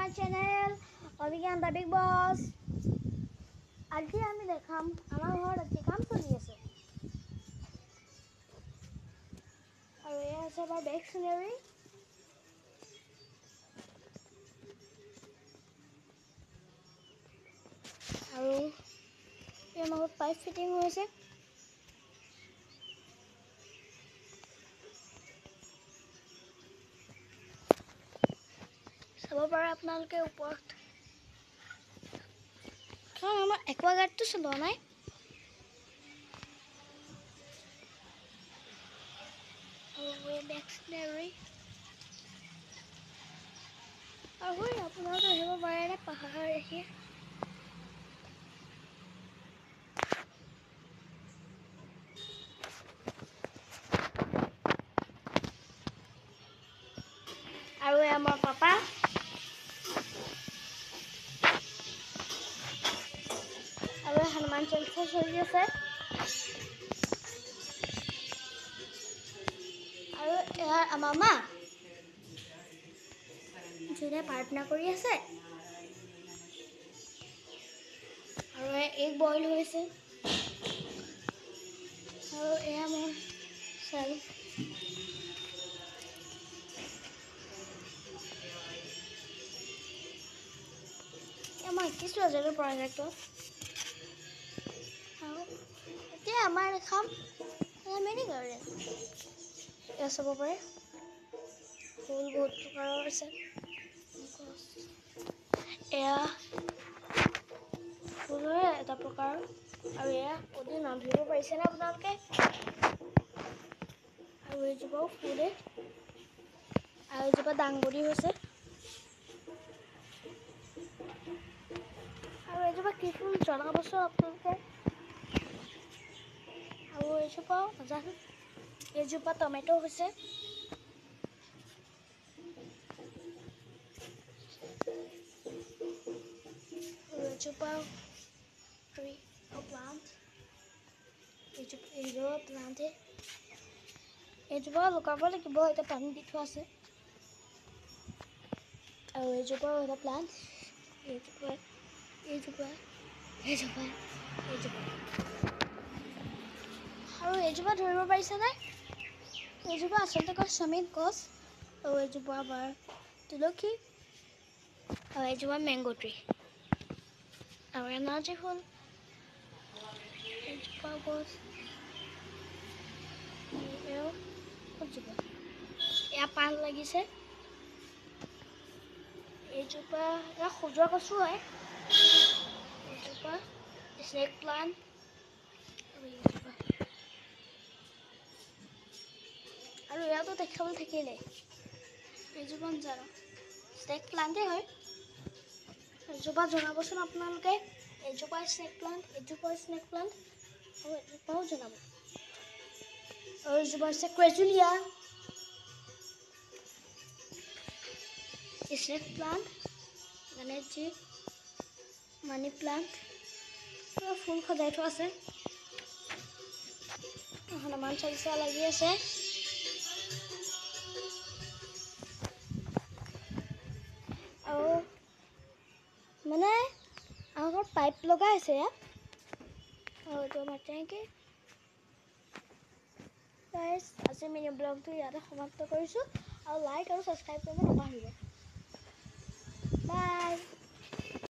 my channel Ovigan the Big Boss. আজি আমি দেখাম আমাৰ ঘৰত আজি কাম চলি আছে আৰু এয়া আছে আমাৰ বেক সিনাৰি আৰু এই মাহত পাইপ ফিটিং হৈছে চাব পাৰে আপোনালোকে ওপৰত কাৰণ আমাৰ একুৱাগাৰ্ডটো চলোৱা নাই আৰু বেক সিনাৰি আৰু আপোনালোকে আহিব পাৰে পাহাৰ দেখি আৰু আমাৰ পাপা আৰু হনুমান চালিসা চলি আছে আৰু এয়া আমাৰ মা যোনে প্ৰাৰ্থনা কৰি আছে আৰু এগ বইল হৈছে আৰু এয়া মোৰ চাল আমাৰ কিছু আজৰি প্ৰজেক্টত আৰু এতিয়া আমাৰ দেখাম মিনি গাৰ্ডেন এয়া চাব পাৰে ফুল বহুত প্ৰকাৰৰ আছে এয়া ফুলৰে এটা প্ৰকাৰ আৰু এয়া অতি নাম ধৰিব পাৰিছেনে আপোনালোকে আৰু এইজোপাও ফুলে আৰু এইজোপা ডাংবডি হৈছে আৰু এইজোপা কি ফুল জনাবচোন আপোনালোকে আৰু এইজোপাও নাজানো এইজোপা টমেটো হৈছে এইজোপা প্লান্ট এইজোপা প্লান্টে এইজোপা লগাব লাগিব এতিয়া পানী দি থোৱা আছে আৰু এইজোপাও এটা প্লান্ট এইজোপা আৰু এইজোপা ধৰিব পাৰিছেনে এইজোপা আচলতে গছ সমিত গছ আৰু এইজোপা আমাৰ তুলসী আৰু এইজোপা মেংগো ট্ৰী আৰু এনাৰ্জি ফুল এইজোপা গছ এয়া পাণ লাগিছে এইজোপা এয়া সজোৱা কচু হয় এইজোপা স্নেক প্লান্ট আৰু ইয়াতো দেখাবলৈ থাকিলে এইজোপা জানো স্নেক প্লান্টে হয় এইজোপা জনাবচোন আপোনালোকে এইজোপা স্নেক প্লান্ট এইজোপা স্নেক প্লান্ট আৰু এইজোপাও জনাব আৰু এইজোপা হৈছে ক্ৰেজুলিয়া snack plant Ganeshji money plant ফুল সজাই থোৱা আছে হনুমান চালিসা লাগি আছে আৰু মানে আমাৰ পাইপ লগাই আছে ইয়াত আৰু এইটো আমাৰ টেংকি গাইজ আজি মিনি ব্লগটো ইয়াতে সমাপ্ত কৰিছোঁ আৰু লাইক আৰু ছাবস্ক্ৰাইব কৰিব নাপাহৰিব